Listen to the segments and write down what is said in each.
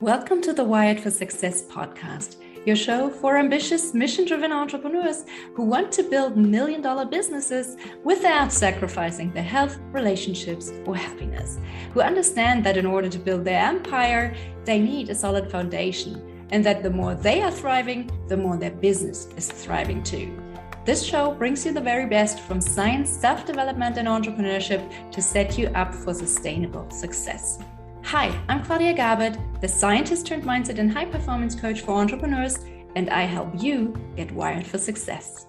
Welcome to the Wired for Success podcast, your show for ambitious, mission-driven entrepreneurs who want to build million-dollar businesses without sacrificing their health, relationships, or happiness, who understand that in order to build their empire, they need a solid foundation, and that the more they are thriving, the more their business is thriving too. This show brings you the very best from science, self-development, and entrepreneurship to set you up for sustainable success. Hi, I'm Claudia Garbutt, the scientist turned mindset and high-performance coach for entrepreneurs, and I help you get wired for success.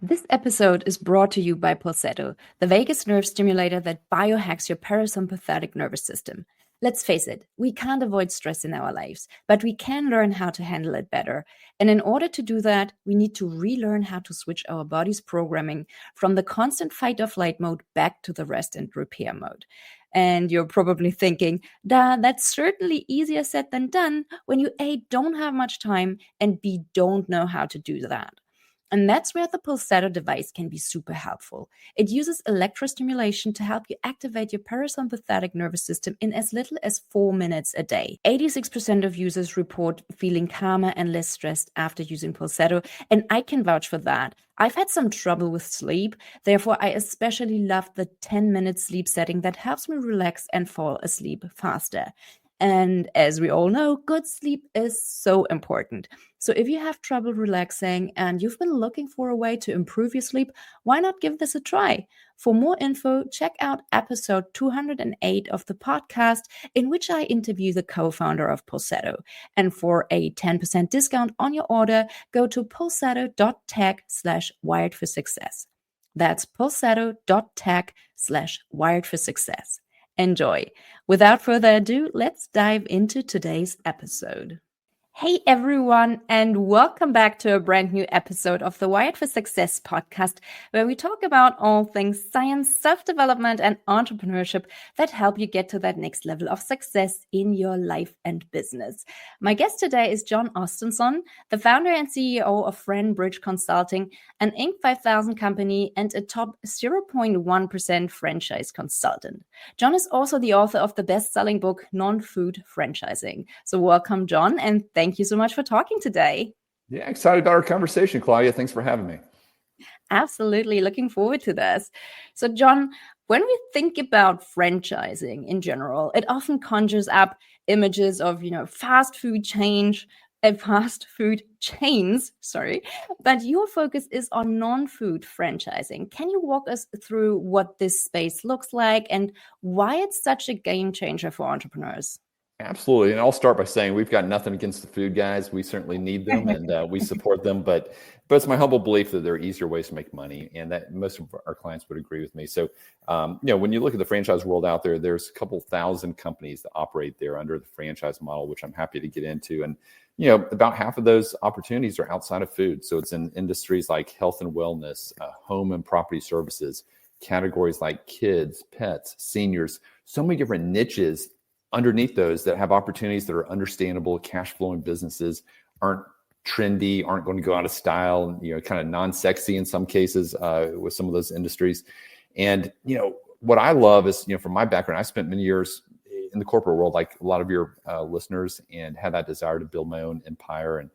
This episode is brought to you by Pulsetto, the vagus nerve stimulator that biohacks your parasympathetic nervous system. Let's face it, we can't avoid stress in our lives, but we can learn how to handle it better. And in order to do that, we need to relearn how to switch our body's programming from the constant fight-or-flight mode back to the rest and repair mode. And you're probably thinking, that's certainly easier said than done when you A, don't have much time, and B, don't know how to do that. And that's where the Pulsetto device can be super helpful. It uses electrostimulation to help you activate your parasympathetic nervous system in as little as 4 minutes a day. 86% of users report feeling calmer and less stressed after using Pulsetto, and I can vouch for that. I've had some trouble with sleep, therefore I especially love the 10-minute sleep setting that helps me relax and fall asleep faster. And as we all know, good sleep is so important. So if you have trouble relaxing and you've been looking for a way to improve your sleep, why not give this a try? For more info, check out episode 208 of the podcast, in which I interview the co-founder of Pulsetto. And for a 10% discount on your order, go to pulsetto.tech/wiredforsuccess. That's pulsetto.tech/wiredforsuccess. Enjoy. Without further ado, let's dive into today's episode. Hey everyone, and welcome back to a brand new episode of the Wired for Success podcast, where we talk about all things science, self-development, and entrepreneurship that help you get to that next level of success in your life and business. My guest today is Jon Ostenson, the founder and CEO of FranBridge Consulting, an Inc. 5000 company and a top 0.1% franchise consultant. Jon is also the author of the best-selling book, Non-Food Franchising. So welcome, Jon, and thank you so much for talking today. Yeah, excited about our conversation, Claudia. Thanks for having me. Absolutely. Looking forward to this. So, Jon, when we think about franchising in general, it often conjures up images of, fast food chains, but your focus is on non-food franchising. Can you walk us through what this space looks like and why it's such a game changer for entrepreneurs? Absolutely. And I'll start by saying we've got nothing against the food guys. We certainly need them and we support them. But it's my humble belief that there are easier ways to make money, and that most of our clients would agree with me. So, when you look at the franchise world out there, there's a couple thousand companies that operate there under the franchise model, which I'm happy to get into. And, about half of those opportunities are outside of food. So it's in industries like health and wellness, home and property services, categories like kids, pets, seniors, so many different niches underneath those that have opportunities that are understandable, cash flowing businesses, aren't trendy, aren't going to go out of style, kind of non-sexy in some cases with some of those industries. And, what I love is, from my background, I spent many years in the corporate world, like a lot of your listeners, and had that desire to build my own empire. And,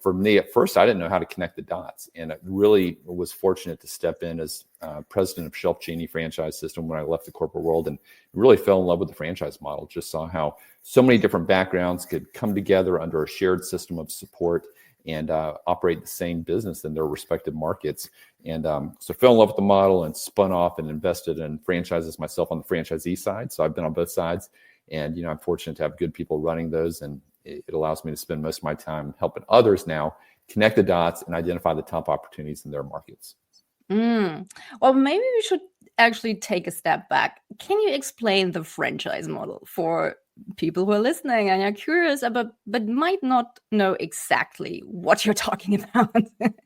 for me at first, I didn't know how to connect the dots. And I really was fortunate to step in as president of Shelf Genie franchise system when I left the corporate world, and really fell in love with the franchise model. Just saw how so many different backgrounds could come together under a shared system of support and operate the same business in their respective markets. And so fell in love with the model and spun off and invested in franchises myself on the franchisee side. So I've been on both sides, and, I'm fortunate to have good people running those, and it allows me to spend most of my time helping others now connect the dots and identify the top opportunities in their markets. Well, maybe we should actually take a step back. Can you explain the franchise model for people who are listening and are curious but might not know exactly what you're talking about?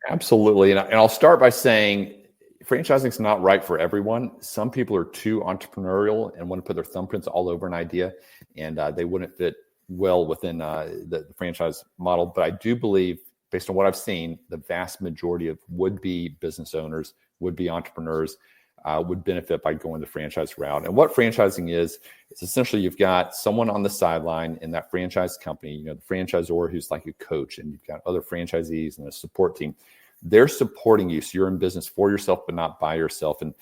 Absolutely. And I'll start by saying franchising is not right for everyone. Some people are too entrepreneurial and want to put their thumbprints all over an idea, and they wouldn't fit well within the franchise model. But I do believe, based on what I've seen, the vast majority of would-be business owners, would-be entrepreneurs would benefit by going the franchise route. And what franchising is essentially you've got someone on the sideline in that franchise company, the franchisor who's like a coach, and you've got other franchisees and a support team. They're supporting you. So you're in business for yourself, but not by yourself. And,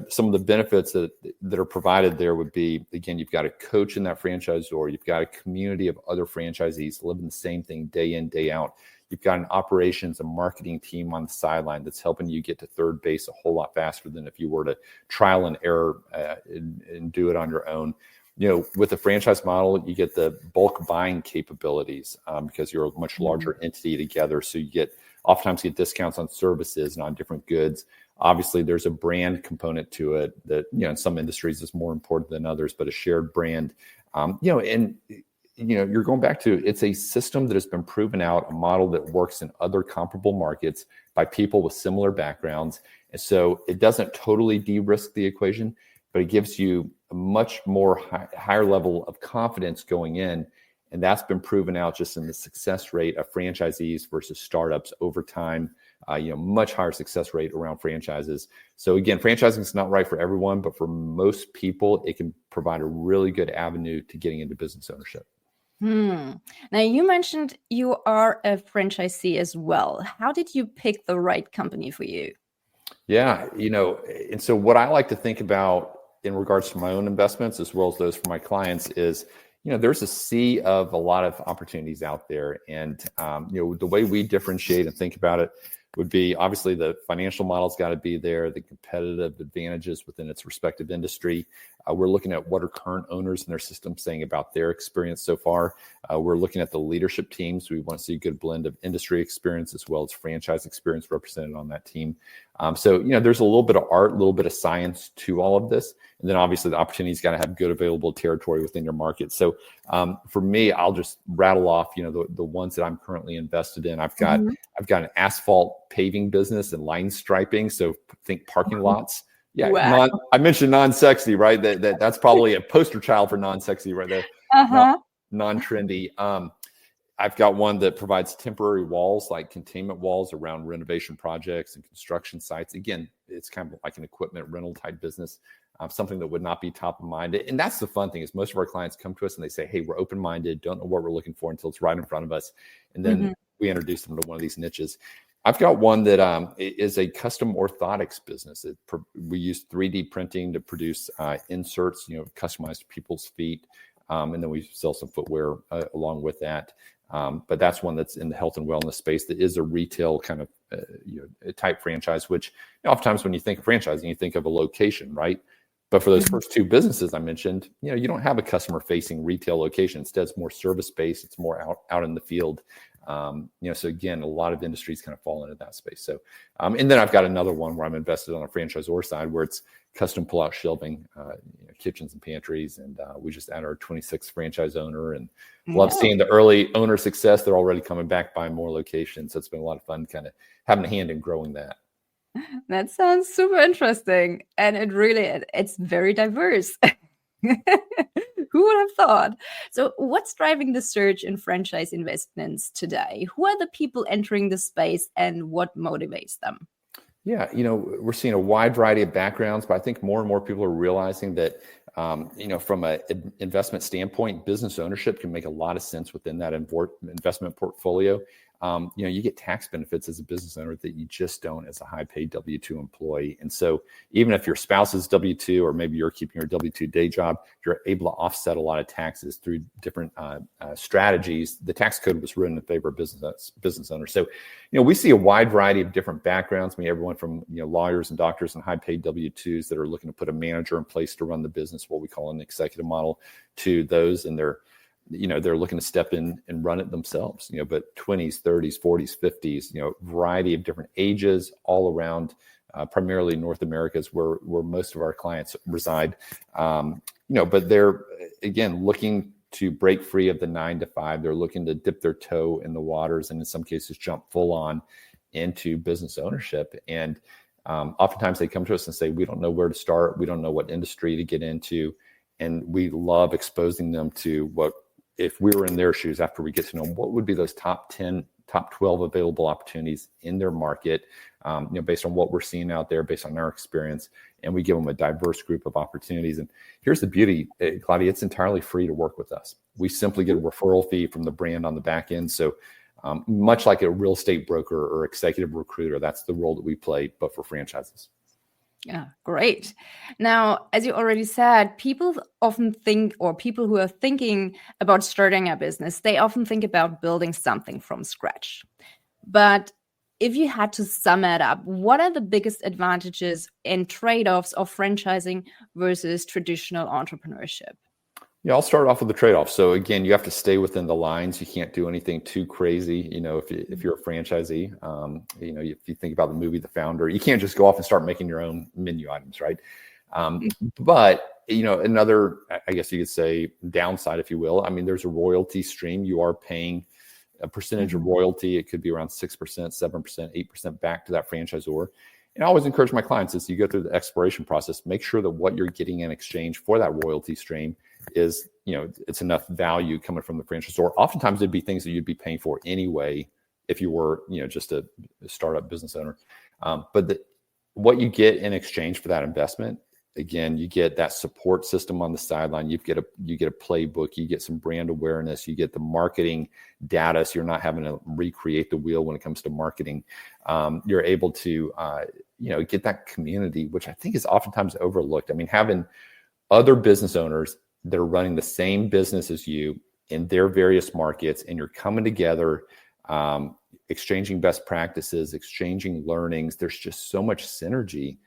some of the benefits that are provided there would be, again, you've got a coach in that franchisor. You've got a community of other franchisees living the same thing day in, day out. You've got an operations and marketing team on the sideline that's helping you get to third base a whole lot faster than if you were to trial and error and do it on your own. With the franchise model, you get the bulk buying capabilities because you're a much larger entity together. So you oftentimes get discounts on services and on different goods. Obviously, there's a brand component to it that, in some industries is more important than others, but a shared brand, you're going back to, it's a system that has been proven out, a model that works in other comparable markets by people with similar backgrounds. And so it doesn't totally de-risk the equation, but it gives you a much more higher level of confidence going in. And that's been proven out just in the success rate of franchisees versus startups over time, much higher success rate around franchises. So again, franchising is not right for everyone, but for most people, it can provide a really good avenue to getting into business ownership. Now, you mentioned you are a franchisee as well. How did you pick the right company for you? Yeah, and so what I like to think about in regards to my own investments, as well as those for my clients, is, there's a sea of a lot of opportunities out there. And, the way we differentiate and think about it would be, obviously the financial model's got to be there, the competitive advantages within its respective industry. We're looking at what are current owners in their system saying about their experience so far. We're looking at the leadership teams. We want to see a good blend of industry experience as well as franchise experience represented on that team. So, there's a little bit of art, a little bit of science to all of this. And then obviously the opportunity's got to have good available territory within your market. So for me, I'll just rattle off, the ones that I'm currently invested in. I've got an asphalt paving business and line striping. So think parking lots. Yeah, Wow. I mentioned non-sexy, right? That's probably a poster child for non-sexy right there. Non-trendy. I've got one that provides temporary walls, like containment walls around renovation projects and construction sites. Again, it's kind of like an equipment rental type business, something that would not be top of mind. And that's the fun thing is most of our clients come to us and they say, hey, we're open-minded, don't know what we're looking for until it's right in front of us. And then we introduce them to one of these niches. I've got one that is a custom orthotics business. We use 3D printing to produce inserts, customized to people's feet. And then we sell some footwear along with that. But that's one that's in the health and wellness space that is a retail kind of type franchise, which oftentimes when you think of franchising, you think of a location, right? But for those first two businesses I mentioned, you don't have a customer facing retail location. Instead, it's more service based. It's more out in the field. So again, a lot of industries kind of fall into that space. So, and then I've got another one where I'm invested on a franchisor side where it's custom pull-out shelving, kitchens and pantries. And we just added our 26th franchise owner and love seeing the early owner success. They're already coming back buying more locations. So it's been a lot of fun kind of having a hand in growing that. That sounds super interesting. And it's very diverse. Who would have thought? So what's driving the surge in franchise investments today? Who are the people entering the space and what motivates them? Yeah, we're seeing a wide variety of backgrounds, but I think more and more people are realizing that, from an investment standpoint, business ownership can make a lot of sense within that investment portfolio. You get tax benefits as a business owner that you just don't as a high-paid W-2 employee. And so even if your spouse is W-2 or maybe you're keeping your W-2 day job, you're able to offset a lot of taxes through different strategies. The tax code was written in favor of business owners. So, we see a wide variety of different backgrounds. Everyone from, lawyers and doctors and high-paid W-2s that are looking to put a manager in place to run the business, what we call an executive model, to those and they're looking to step in and run it themselves, but 20s, 30s, 40s, 50s, variety of different ages all around, primarily North America is where most of our clients reside. But they're, again, looking to break free of the 9 to 5. They're looking to dip their toe in the waters and in some cases jump full on into business ownership. And oftentimes they come to us and say, we don't know where to start. We don't know what industry to get into. And we love exposing them to what, if we were in their shoes after we get to know them, what would be those top 10, top 12 available opportunities in their market? based on what we're seeing out there, based on our experience, and we give them a diverse group of opportunities. And here's the beauty, Claudia, it's entirely free to work with us. We simply get a referral fee from the brand on the back end. So much like a real estate broker or executive recruiter, that's the role that we play, but for franchises. Yeah, great. Now, as you already said, people often think, or people who are thinking about starting a business, they often think about building something from scratch. But if you had to sum it up, what are the biggest advantages and trade-offs of franchising versus traditional entrepreneurship? Yeah, I'll start off with the trade-off. So again, you have to stay within the lines. You can't do anything too crazy. If you're a franchisee, if you think about the movie The Founder, you can't just go off and start making your own menu items, right? But another, I guess you could say, downside, if you will. I mean, there's a royalty stream. You are paying a percentage of royalty. It could be around 6%, 7%, 8% back to that franchisor. And I always encourage my clients, as you go through the exploration process, make sure that what you're getting in exchange for that royalty stream is, it's enough value coming from the franchisor. Oftentimes it'd be things that you'd be paying for anyway if you were, just a startup business owner. But what you get in exchange for that investment, again, you get that support system on the sideline. You get a playbook. You get some brand awareness. You get the marketing data, so you're not having to recreate the wheel when it comes to marketing. You're able to, get that community, which I think is oftentimes overlooked. I mean, having other business owners that are running the same business as you in their various markets, and you're coming together, exchanging best practices, exchanging learnings. There's just so much synergy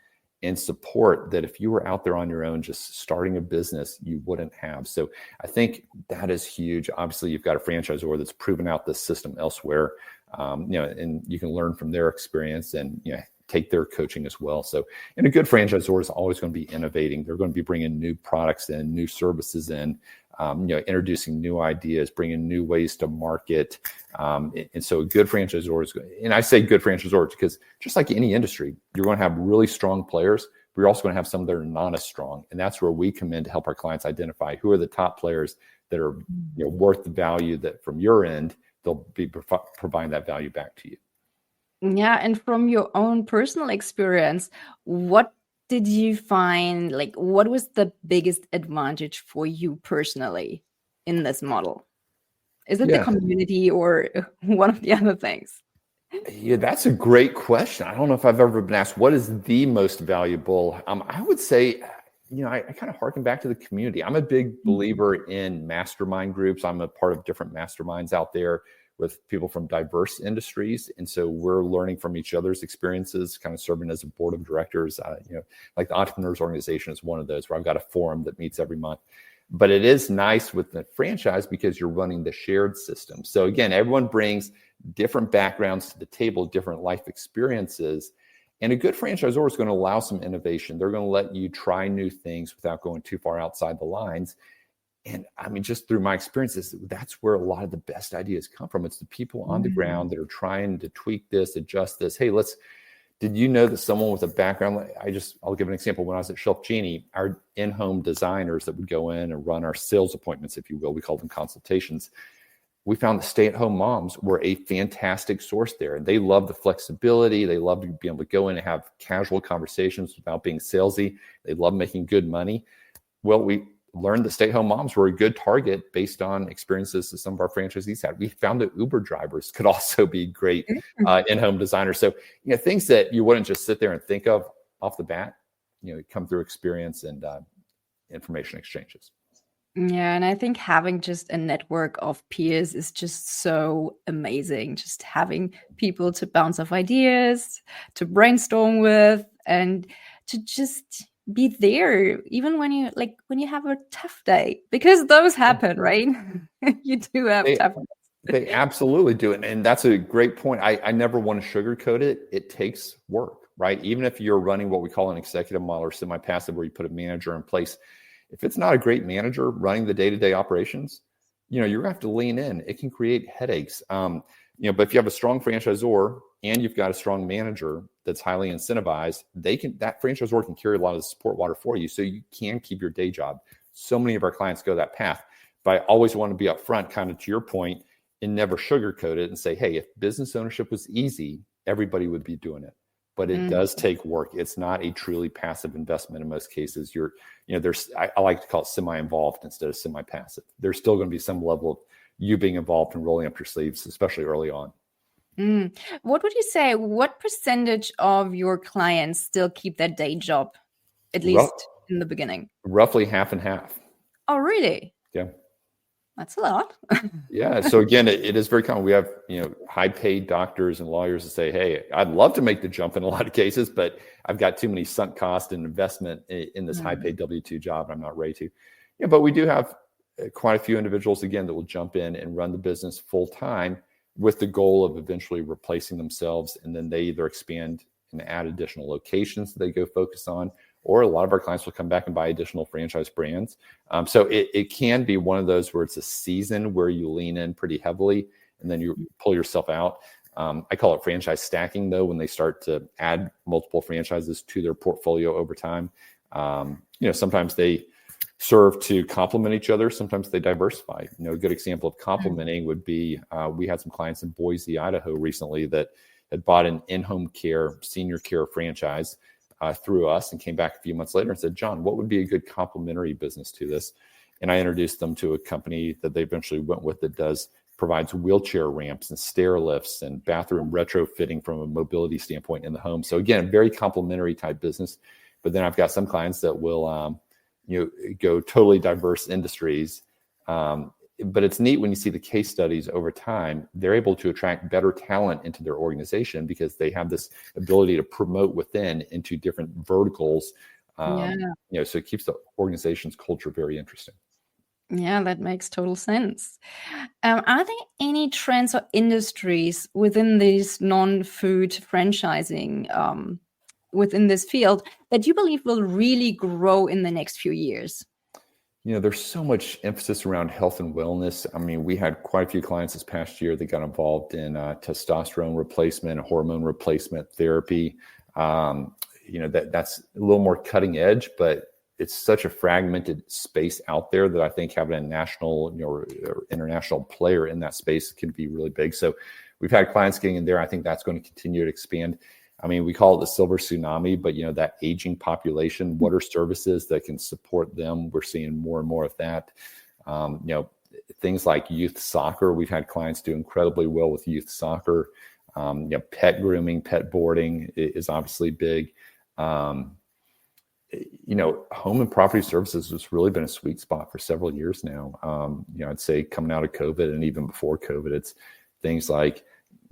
and support that if you were out there on your own, just starting a business, you wouldn't have. So I think that is huge. Obviously, you've got a franchisor that's proven out this system elsewhere, and you can learn from their experience and, take their coaching as well. So, and a good franchisor is always going to be innovating. They're going to be bringing new products in, new services in, introducing new ideas, bringing new ways to market. And so a good franchisor is, and I say good franchisor because just like any industry, you're going to have really strong players, but you're also going to have some that are not as strong. And that's where we come in to help our clients identify who are the top players that are worth the value that from your end, they'll be providing that value back to you. Yeah, and from your own personal experience, what did you find, what was the biggest advantage for you personally in this model? Is it the community or one of the other things? Yeah, that's a great question. I don't know if I've ever been asked what is the most valuable. I would say, I kind of harken back to the community. I'm a big believer in mastermind groups. I'm a part of different masterminds out there with people from diverse industries. And so we're learning from each other's experiences, kind of serving as a board of directors. Like the Entrepreneurs Organization is one of those where I've got a forum that meets every month. But it is nice with the franchise because you're running the shared system. So again, everyone brings different backgrounds to the table, different life experiences. And a good franchisor is going to allow some innovation. They're going to let you try new things without going too far outside the lines. And I mean, just through my experiences, that's where a lot of the best ideas come from. It's the people on the ground that are trying to tweak this, adjust this. Hey, did you know that someone with a background, I'll give an example. When I was at Shelf Genie, our in-home designers that would go in and run our sales appointments, if you will, we call them consultations. We found the stay-at-home moms were a fantastic source there. And they love the flexibility. They love to be able to go in and have casual conversations without being salesy. They love making good money. Well, we learned that stay-at-home moms were a good target based on experiences that some of our franchisees had. We found that Uber drivers could also be great in-home designers. So, things that you wouldn't just sit there and think of off the bat, come through experience and information exchanges. Yeah, and I think having just a network of peers is just so amazing. Just having people to bounce off ideas, to brainstorm with, and to just be there even when you have a tough day, because those happen, right? You do have tough days. They absolutely do. And that's a great point. I never want to sugarcoat it. It takes work, right? Even if you're running what we call an executive model or semi-passive, where you put a manager in place, if it's not a great manager running the day-to-day operations, you're gonna have to lean in. It can create headaches. But if you have a strong franchisor and you've got a strong manager that's highly incentivized, that franchisor can carry a lot of the support water for you, so you can keep your day job. So many of our clients go that path, but I always want to be upfront, kind of to your point, and never sugarcoat it and say, hey, if business ownership was easy, everybody would be doing it. but it does take work. It's not a truly passive investment in most cases. I like to call it semi-involved instead of semi-passive. There's still going to be some level of you being involved and rolling up your sleeves, especially early on. What would you say? What percentage of your clients still keep their day job, at least in the beginning? Roughly half and half. Oh, really? Yeah. That's a lot. Yeah. So again, it is very common. We have, high paid doctors and lawyers that say, hey, I'd love to make the jump in a lot of cases, but I've got too many sunk cost and investment in this high paid W-2 job. I'm not ready to. Yeah, but we do have quite a few individuals, again, that will jump in and run the business full time with the goal of eventually replacing themselves. And then they either expand and add additional locations that they go focus on, or a lot of our clients will come back and buy additional franchise brands. So it can be one of those where it's a season where you lean in pretty heavily and then you pull yourself out. I call it franchise stacking, though, when they start to add multiple franchises to their portfolio over time. Sometimes they serve to complement each other. Sometimes they diversify. A good example of complementing would be we had some clients in Boise, Idaho recently that had bought an in-home care, senior care franchise through us and came back a few months later and said, John, what would be a good complementary business to this? And I introduced them to a company that they eventually went with that provides wheelchair ramps and stair lifts and bathroom retrofitting from a mobility standpoint in the home. So again, very complementary type business. But then I've got some clients that will go totally diverse industries. But it's neat when you see the case studies over time, they're able to attract better talent into their organization because they have this ability to promote within into different verticals. So it keeps the organization's culture very interesting. Yeah, that makes total sense. Are there any trends or industries within this non-food franchising, within this field, that you believe will really grow in the next few years? There's so much emphasis around health and wellness. I mean, we had quite a few clients this past year that got involved in testosterone replacement, hormone replacement therapy. That's a little more cutting edge, but it's such a fragmented space out there that I think having a national or international player in that space can be really big. So we've had clients getting in there. I think that's going to continue to expand. I mean, we call it the silver tsunami, but that aging population, what are services that can support them? We're seeing more and more of that. Things like youth soccer. We've had clients do incredibly well with youth soccer. Pet grooming, pet boarding is obviously big. Home and property services has really been a sweet spot for several years now. I'd say coming out of COVID and even before COVID, it's things like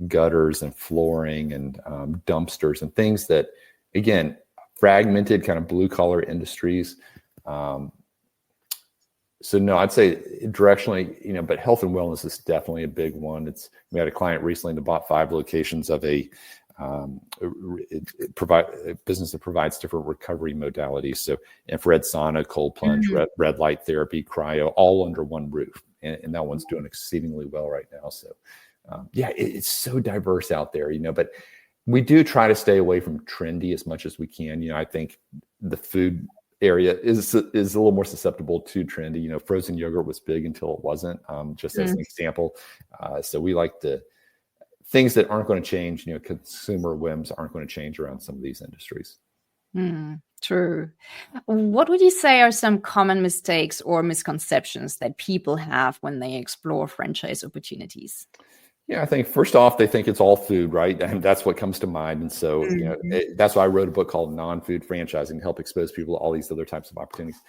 gutters and flooring and dumpsters and things that, again, fragmented kind of blue collar industries. So no, I'd say directionally, but health and wellness is definitely a big one. We had a client recently that bought 5 locations of a business that provides different recovery modalities. So infrared sauna, cold plunge, red light therapy, cryo, all under one roof. And that one's doing exceedingly well right now. So it's so diverse out there, but we do try to stay away from trendy as much as we can. I think the food area is a little more susceptible to trendy. Frozen yogurt was big until it wasn't, just as an example. So we like things that aren't going to change, consumer whims aren't going to change around some of these industries. True. What would you say are some common mistakes or misconceptions that people have when they explore franchise opportunities? Yeah, I think first off, they think it's all food, right? And that's what comes to mind. And so, that's why I wrote a book called Non-Food Franchising to help expose people to all these other types of opportunities.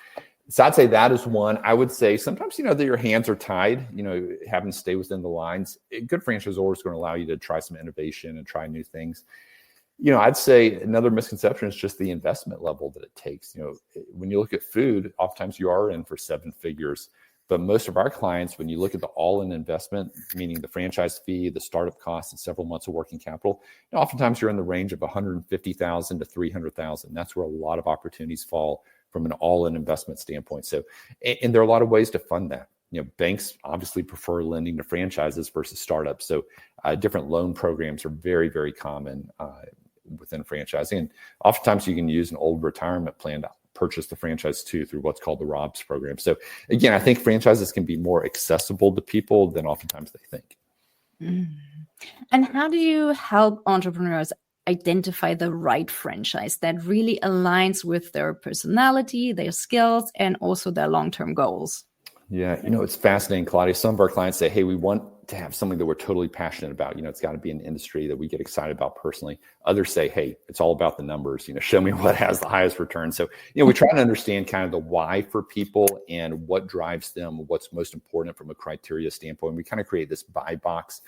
So I'd say that is one. I would say sometimes, that your hands are tied, having to stay within the lines. A good franchisor is going to allow you to try some innovation and try new things. I'd say another misconception is just the investment level that it takes. When you look at food, oftentimes you are in for 7 figures. But most of our clients, when you look at the all-in investment, meaning the franchise fee, the startup costs, and several months of working capital, oftentimes you're in the range of $150,000 to $300,000. That's where a lot of opportunities fall from an all-in investment standpoint. So, and there are a lot of ways to fund that. Banks obviously prefer lending to franchises versus startups. So, different loan programs are very, very common within franchising. And oftentimes you can use an old retirement plan to purchase the franchise too through what's called the ROBS program. So again, I think franchises can be more accessible to people than oftentimes they think. And how do you help entrepreneurs identify the right franchise that really aligns with their personality, their skills, and also their long-term goals? Yeah, it's fascinating, Claudia. Some of our clients say, hey, we want to have something that we're totally passionate about. It's got to be an industry that we get excited about personally. Others say, hey, it's all about the numbers. Show me what has the highest return. So, we try to understand kind of the why for people and what drives them, what's most important from a criteria standpoint. We kind of create this buy box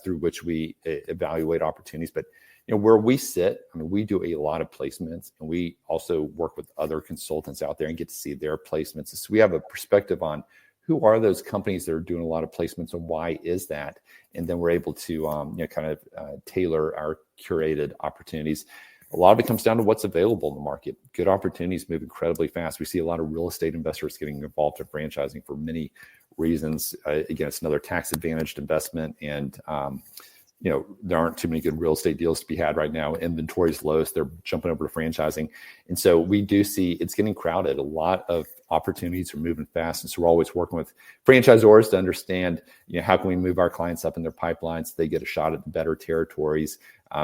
through which we evaluate opportunities. But where we sit, we do a lot of placements, and we also work with other consultants out there and get to see their placements. So we have a perspective on who are those companies that are doing a lot of placements and why is that? And then we're able to kind of tailor our curated opportunities. A lot of it comes down to what's available in the market. Good opportunities move incredibly fast. We see a lot of real estate investors getting involved in franchising for many reasons. Again, it's another tax advantaged investment, and there aren't too many good real estate deals to be had right now. Inventory is low, so they're jumping over to franchising. And so we do see it's getting crowded. A lot of opportunities are moving fast. And so we're always working with franchisors to understand, how can we move our clients up in their pipelines so they get a shot at the better territories.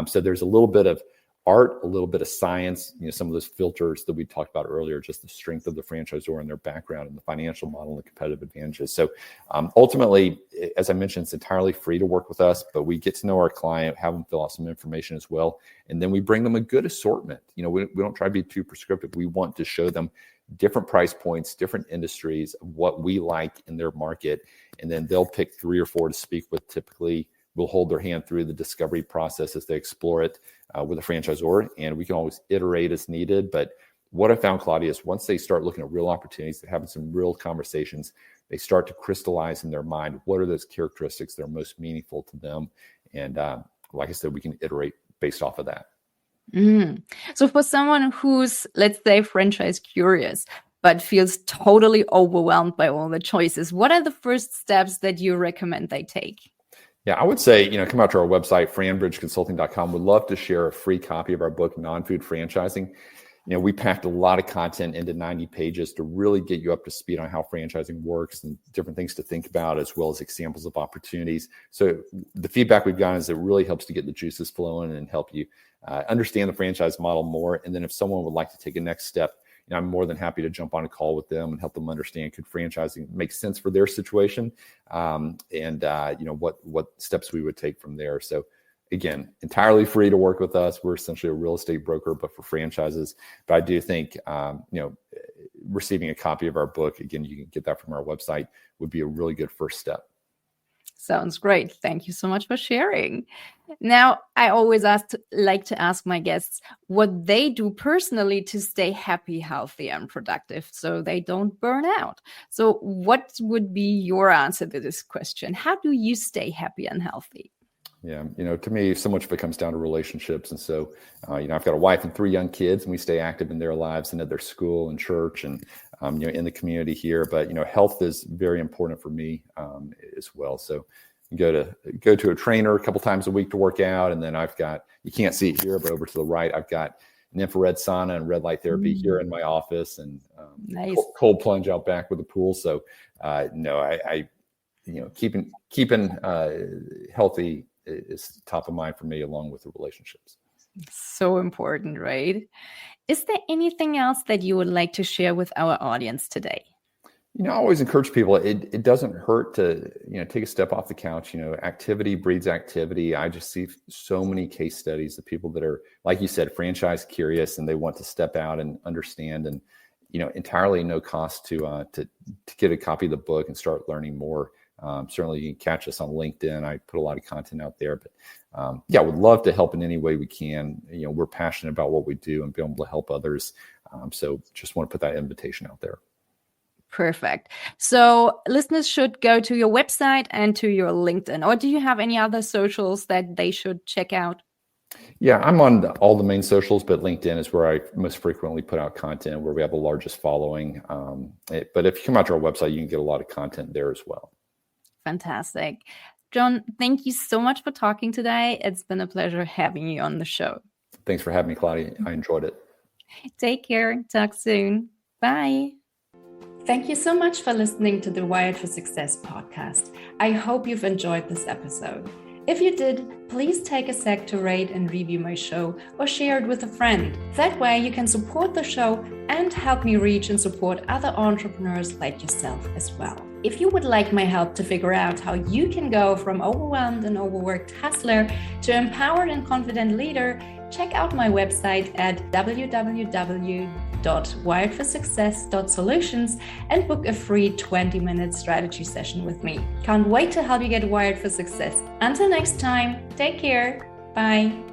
So there's a little bit of art, a little bit of science, some of those filters that we talked about earlier, just the strength of the franchisor and their background and the financial model and the competitive advantages. So ultimately, as I mentioned, it's entirely free to work with us, but we get to know our client, have them fill out some information as well. And then we bring them a good assortment. We don't try to be too prescriptive. We want to show them different price points, different industries, what we like in their market. And then they'll pick 3 or 4 to speak with. Typically, we'll hold their hand through the discovery process as they explore it with a franchisor, and we can always iterate as needed. But what I found, Claudia, is once they start looking at real opportunities, they're having some real conversations, they start to crystallize in their mind what are those characteristics that are most meaningful to them. And like I said, we can iterate based off of that. So for someone who's, let's say, franchise curious, but feels totally overwhelmed by all the choices, what are the first steps that you recommend they take? Yeah, I would say, come out to our website, FranBridgeConsulting.com. We'd love to share a free copy of our book, Non-Food Franchising. We packed a lot of content into 90 pages to really get you up to speed on how franchising works and different things to think about, as well as examples of opportunities. So the feedback we've gotten is it really helps to get the juices flowing and help you understand the franchise model more. And then if someone would like to take a next step, I'm more than happy to jump on a call with them and help them understand, could franchising make sense for their situation, and what steps we would take from there. So again, entirely free to work with us. We're essentially a real estate broker, but for franchises. But I do think, receiving a copy of our book, again, you can get that from our website, would be a really good first step. Sounds great. Thank you so much for sharing. Now, I always like to ask my guests what they do personally to stay happy, healthy, and productive so they don't burn out. So what would be your answer to this question? How do you stay happy and healthy? Yeah, to me, so much of it comes down to relationships. And so, I've got a wife and 3 young kids, and we stay active in their lives and at their school and church and, in the community here. But, health is very important for me as well. So go to a trainer a couple times a week to work out. And then I've got, you can't see it here, but over to the right, I've got an infrared sauna and red light therapy here in my office, and nice. cold plunge out back with a pool. So, keeping healthy is top of mind for me, along with the relationships. So important, right? Is there anything else that you would like to share with our audience today? I always encourage people, it doesn't hurt to, take a step off the couch. Activity breeds activity. I just see so many case studies of people that are, like you said, franchise curious, and they want to step out and understand, and, entirely no cost to get a copy of the book and start learning more. Certainly you can catch us on LinkedIn. I put a lot of content out there, but would love to help in any way we can. We're passionate about what we do and be able to help others. So just want to put that invitation out there. Perfect. So listeners should go to your website and to your LinkedIn, or do you have any other socials that they should check out? Yeah, I'm on all the main socials, but LinkedIn is where I most frequently put out content, where we have the largest following. But if you come out to our website, you can get a lot of content there as well. Fantastic. Jon, thank you so much for talking today. It's been a pleasure having you on the show. Thanks for having me, Claudia. I enjoyed it. Take care. Talk soon. Bye. Thank you so much for listening to the Wired for Success podcast. I hope you've enjoyed this episode. If you did, please take a sec to rate and review my show or share it with a friend. That way you can support the show and help me reach and support other entrepreneurs like yourself as well. If you would like my help to figure out how you can go from overwhelmed and overworked hustler to empowered and confident leader, check out my website at www.wiredforsuccess.solutions and book a free 20-minute strategy session with me. Can't wait to help you get wired for success. Until next time, take care. Bye.